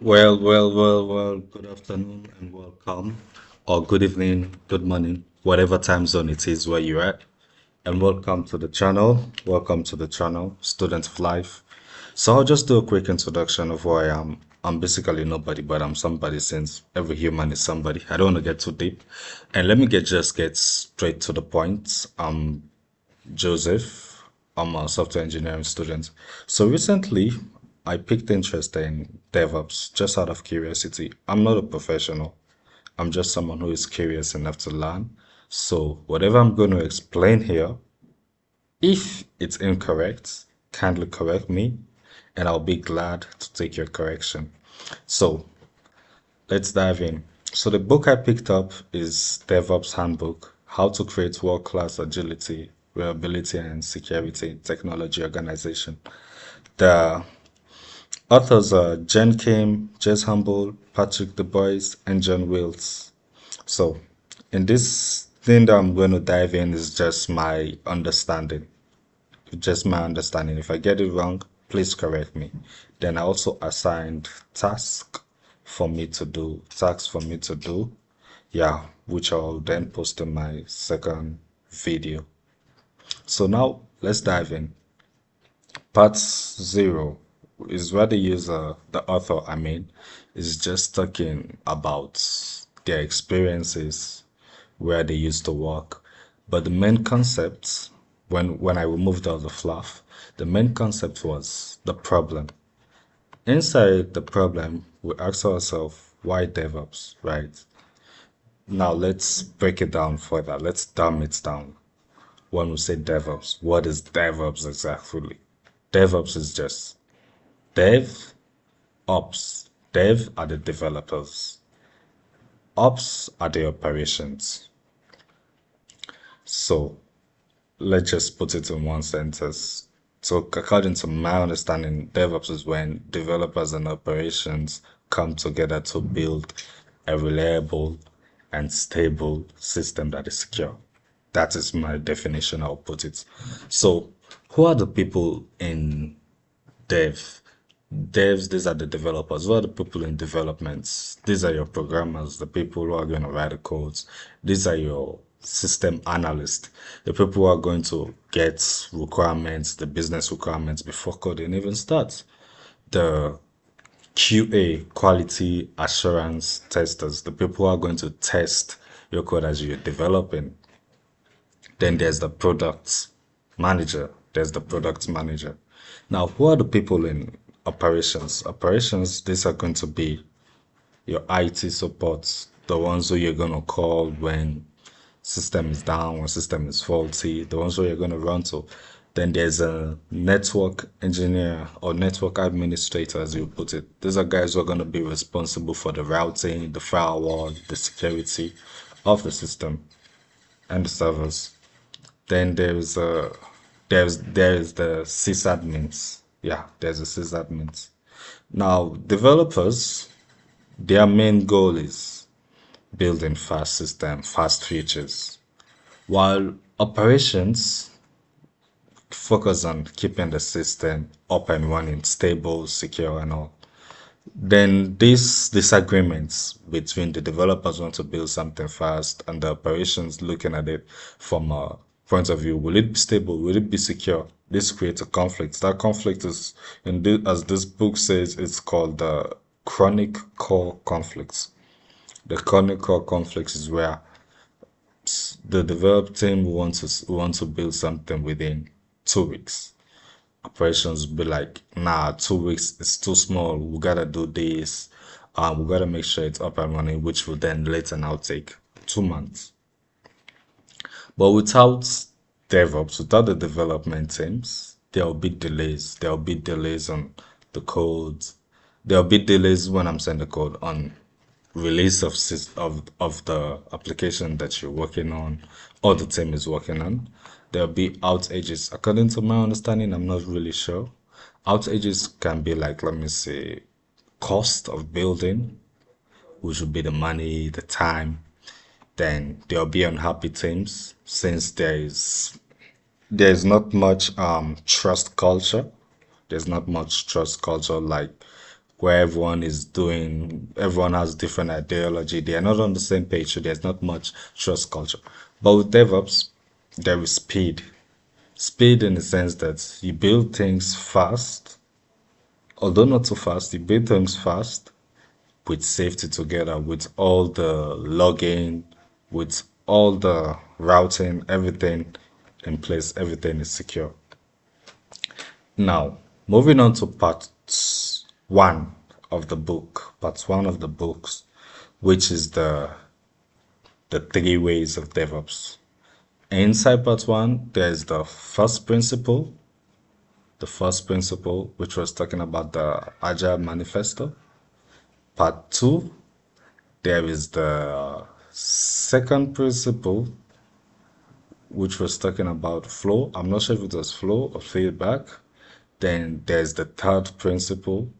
Well. Good afternoon and welcome, or good evening, good morning, whatever time zone it is where you're at. And welcome to the channel. Welcome to the channel, Student of Life. So I'll just do a quick introduction of who I am. I'm basically nobody, but I'm somebody since every human is somebody. I don't want to get too deep. And let me get straight to the point. Joseph. I'm a software engineering student. So recently, I picked interest in DevOps just out of curiosity. I'm not a professional. I'm just someone who is curious enough to learn. So whatever I'm going to explain here, if it's incorrect, kindly correct me, and I'll be glad to take your correction. So let's dive in. So the book I picked up is DevOps Handbook: How to Create World-Class Agility, Reliability, and Security in Technology Organization. The authors are Jen Kim, Jez Humble, Patrick Du Bois, and John Wills. So in this thing that I'm going to dive in is just my understanding. If I get it wrong, please correct me. Then I also assigned tasks for me to do, yeah, which I'll then post in my second video. So now let's dive in. Part zero is where the user, the author, is just talking about their experiences where they used to work. But the main concept, when I removed all the fluff, the main concept was the problem. Inside the problem, we ask ourselves, why DevOps, right? Now let's break it down further. Let's dumb it down. When we say DevOps, what is DevOps exactly? DevOps is just Dev, Ops. Dev are the developers. Ops are the operations. So let's just put it in one sentence. So according to my understanding, DevOps is when developers and operations come together to build a reliable and stable system that is secure. That is my definition, I'll put it. So who are the people in dev? Devs, these are the developers. Who are the people in developments? These are your programmers, the people who are going to write the codes. These are your system analysts, the people who are going to get requirements, the business requirements before coding even starts. The QA, quality assurance testers, the people who are going to test your code as you're developing. Then there's the product manager. There's the product manager. Now, who are the people in operations? Operations, these are going to be your IT support, the ones who you're going to call when system is down, when system is faulty, the ones who you're going to run to. Then there's a network engineer or network administrator, as you put it. These are guys who are going to be responsible for the routing, the firewall, the security of the system and the servers. Then there's the sysadmins. Yeah, there's the sysadmins. Now, developers, their main goal is building fast system, fast features, while operations focus on keeping the system up and running, stable, secure, and all. Then these disagreements between the developers want to build something fast and the operations looking at it from a point of view, will it be stable? Will it be secure? This creates a conflict. That conflict is, as this book says, it's called the chronic core conflicts. The chronic core conflicts is where the develop team wants to build something within 2 weeks. Operations be like, nah, 2 weeks is too small. We gotta do this. We gotta make sure it's up and running, which will then later now take 2 months. But without DevOps, without the development teams, there will be delays. There will be delays on the code. There will be delays when I'm saying the code on release of the application that you're working on or the team is working on. There'll be outages. According to my understanding, I'm not really sure. Outages can be like, let me say, cost of building, which would be the money, the time. Then there'll be unhappy teams since there's not much trust culture. There's not much trust culture like where everyone has different ideology. They are not on the same page, so there's not much trust culture. But with DevOps, there is speed. Speed in the sense that you build things fast, although not too fast, you build things fast with safety together, with all the logging, with all the routing, everything in place, everything is secure. Now, moving on to part one of the books, which is the three ways of DevOps. Inside part one, there's the first principle, which was talking about the Agile Manifesto. Part two, there is the second principle, which was talking about flow. I'm not sure if it was flow or feedback. Then there's the third principle.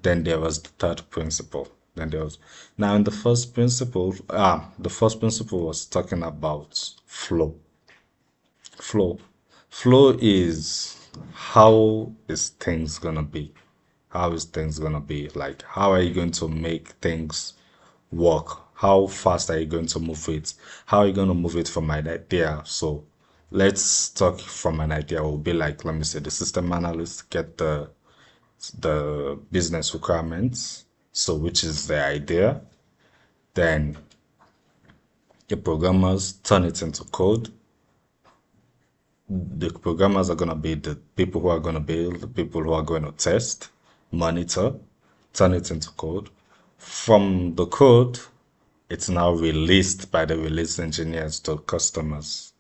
Then there was the third principle. Then there was now in the first principle was talking about flow. Flow. Flow is how is things gonna be? How is things gonna be? Like how are you going to make things work? How fast are you going to move it? How are you going to move it from an idea? So let's talk from an idea. It will be like, let me say, the system analyst get the business requirements, so which is the idea. Then the programmers turn it into code. The programmers are going to be the people who are going to build, the people who are going to test, monitor, turn it into code. From the code, it's now released by the release engineers to customers.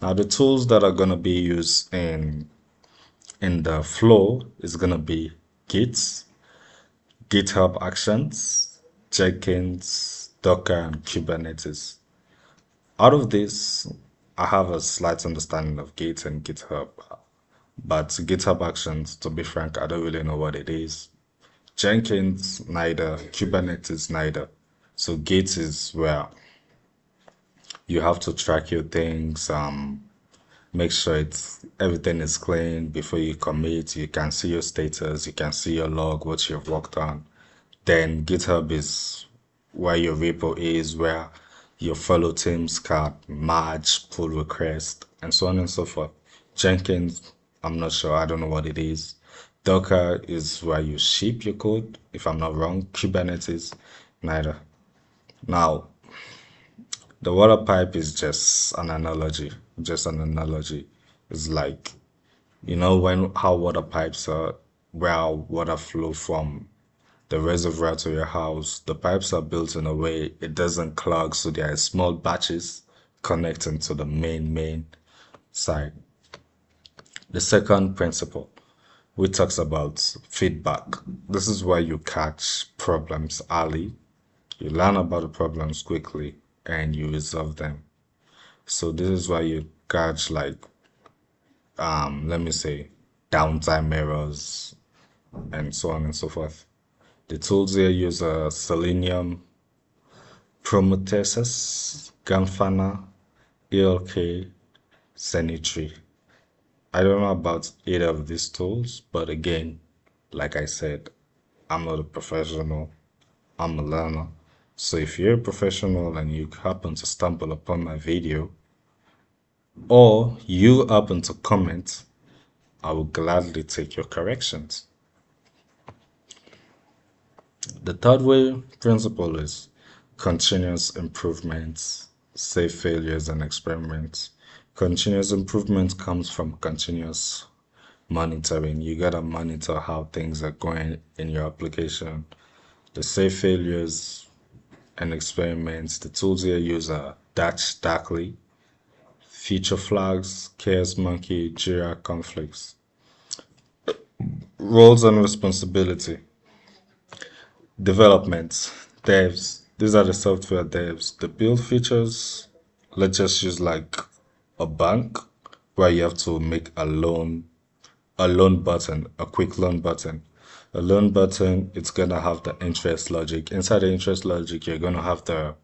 Now, the tools that are going to be used in the flow is going to be Git, GitHub Actions, Jenkins, Docker, and Kubernetes. Out of this, I have a slight understanding of Git and GitHub, but GitHub Actions, to be frank, I don't really know what it is. Jenkins, neither. Kubernetes, neither. So Git is where you have to track your things, make sure everything is clean before you commit. You can see your status, you can see your log, what you've worked on. Then GitHub is where your repo is, where your fellow teams can merge, pull requests, and so on and so forth. Jenkins, I'm not sure, I don't know what it is. Docker is where you ship your code, if I'm not wrong. Kubernetes, neither. Now, the water pipe is just an analogy. Just an analogy. It's like, how water pipes are, where water flow from the reservoir to your house. The pipes are built in a way it doesn't clog, so there are small batches connecting to the main side. The second principle, which talks about feedback. This is where you catch problems early. You learn about the problems quickly and you resolve them. So this is why you catch let me say downtime errors and so on and so forth. The tools here use Selenium, Prometheus, Grafana, ELK, Senitree. I don't know about either of these tools, but again, like I said, I'm not a professional, I'm a learner. So if you're a professional and you happen to stumble upon my video, or you happen to comment, I will gladly take your corrections. The third way principle is continuous improvements, safe failures, and experiments. Continuous improvement comes from continuous monitoring. You gotta monitor how things are going in your application. The safe failures and experiments, the tools here use are Darkly, Feature Flags, Chaos Monkey, Jira Conflicts. Roles and responsibility. Development, devs. These are the software devs. The build features, let's just use like a bank where you have to make a loan button, a quick loan button. A loan button, it's gonna have the interest logic. Inside the interest logic, you're gonna have the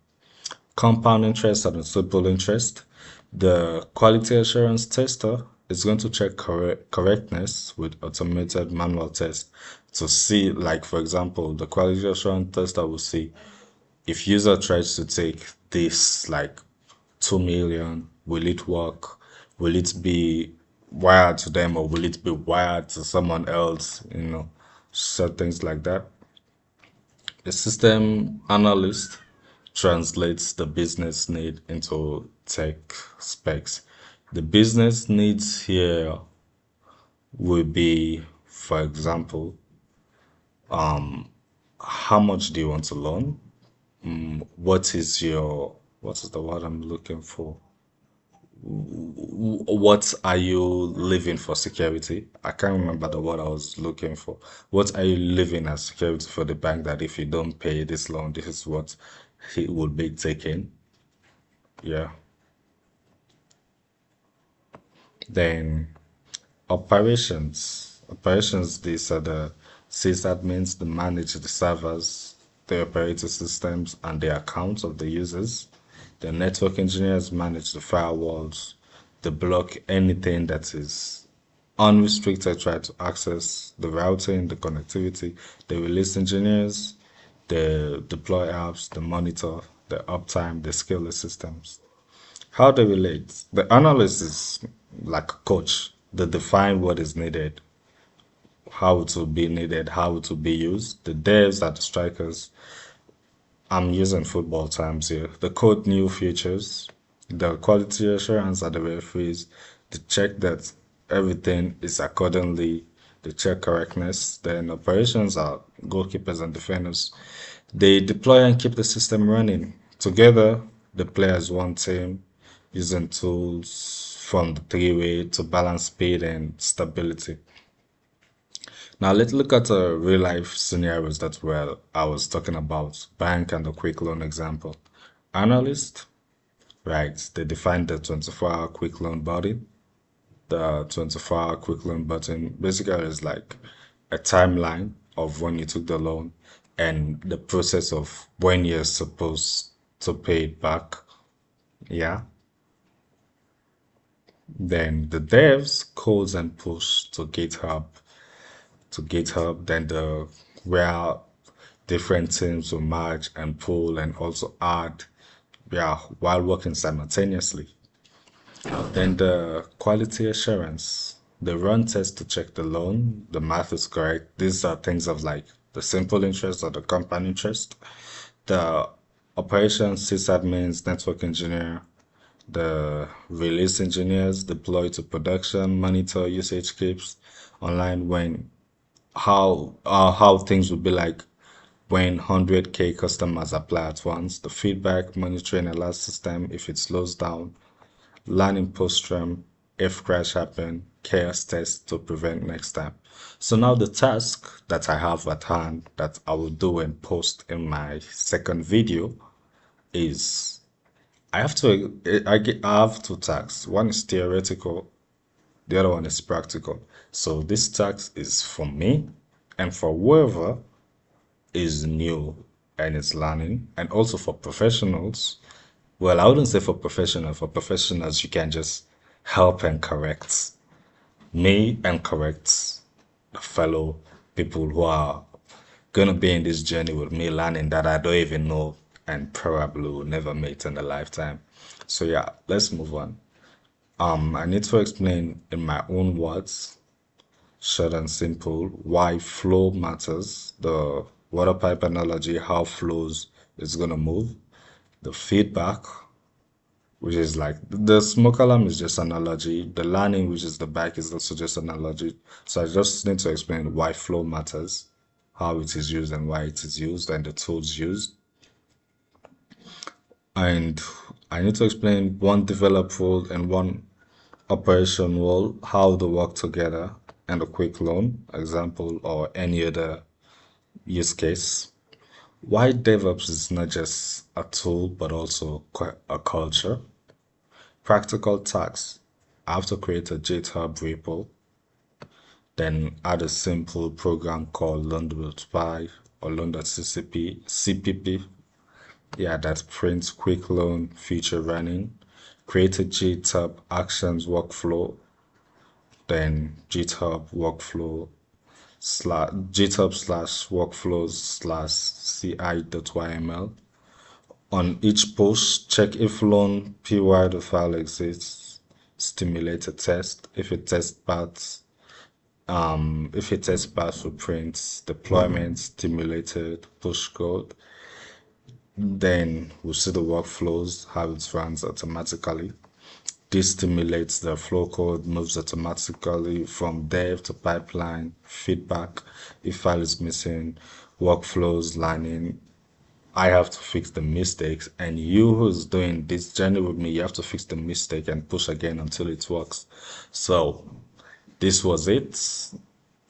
compound interest and the simple interest. The quality assurance tester is going to check correctness with automated manual tests. to see, like for example, the quality assurance tester will see if user tries to take this like 2 million, will it work? Will it be wired to them or will it be wired to someone else? So things like that. The system analyst translates the business need into tech specs. The business needs here will be, for example, how much do you want to loan? What is the word I'm looking for? What are you living for security? I can't remember the word I was looking for. What are you living as security for the bank that if you don't pay this loan, this is what he will be taking? Yeah. Then operations. Operations, these are the sysadmins that manage the servers, the operating systems, and the accounts of the users. The network engineers manage the firewalls. They block anything that is unrestricted, try to access the routing, the connectivity. The release engineers, they deploy apps, the monitor, the uptime, the scale the systems. How they relate? The analyst is like a coach. They define what is needed, how it will be needed, how it will be used. The devs are the strikers. I'm using football terms here. The code new features. The quality assurance are the referees. They check that everything is accordingly. They check correctness. Then operations are goalkeepers and defenders. They deploy and keep the system running. Together, the players one team using tools from the three-way to balance speed and stability. Now let's look at real life scenarios that I was talking about, bank and the quick loan example. Analyst, right? They define the 24-hour quick loan button. The 24-hour quick loan button basically is like a timeline of when you took the loan and the process of when you're supposed to pay it back. Yeah. Then the devs codes and push to GitHub, then where different teams will merge and pull and also add, yeah, while working simultaneously. Then the quality assurance, the run test to check the loan, the math is correct. These are things of like the simple interest or the compound interest. The operations sysadmins, network engineer, the release engineers deploy to production, monitor usage keeps online when how things would be like when 100K customers apply at once, the feedback monitoring alert system if it slows down, learning post-run, if crash happen, chaos test to prevent next time. So now the task that I have at hand that I will do and post in my second video is I have two tasks. One is theoretical, the other one is practical. So this task is for me and for whoever is new and is learning, and also for professionals. Well, I wouldn't say for professionals. For professionals, you can just help and correct me and correct the fellow people who are gonna be in this journey with me, learning that I don't even know and probably will never meet in a lifetime. So yeah, let's move on. I need to explain in my own words, short and simple, why flow matters, the water pipe analogy, how flows is gonna move, the feedback, which is like the smoke alarm is just analogy, the learning, which is the back, is also just analogy. So I just need to explain why flow matters, how it is used and why it is used, and the tools used. And I need to explain one develop role and one operation role, how they work together, and a quick loan example or any other use case. Why DevOps is not just a tool but also a culture. Practical tasks. I have to create a GitHub repo, then add a simple program called loan.py or loan.cpp, yeah, that prints quick loan feature running. Create a GitHub Actions workflow, then GitHub workflow, slash GitHub slash workflows slash ci.yml. On each post, check if loan.py the file exists. Stimulate a test. If it tests pass for prints, deployment, stimulated, push code, then we'll see the workflows, how it runs automatically. This stimulates the flow code, moves automatically from dev to pipeline, feedback, if file is missing, workflows, lining. I have to fix the mistakes, and you who's doing this journey with me, you have to fix the mistake and push again until it works. So this was it.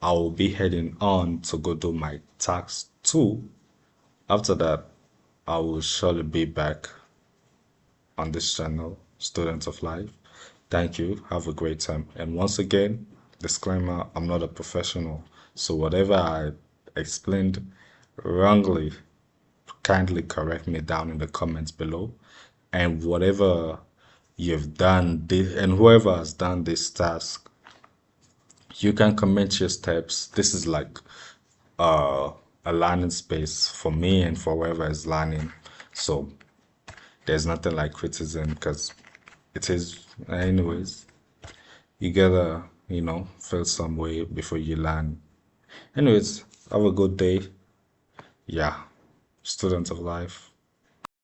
I will be heading on to go do my task 2. After that, I will surely be back on this channel, Student of Life. Thank you. Have a great time. And once again, disclaimer, I'm not a professional. So whatever I explained wrongly, kindly correct me down in the comments below. And whatever you've done, and whoever has done this task, you can comment your steps. This is like a learning space for me and for whoever is learning. So there's nothing like criticism, because it is, anyways, you gotta, feel some way before you learn. Anyways, have a good day. Yeah, Student of Life.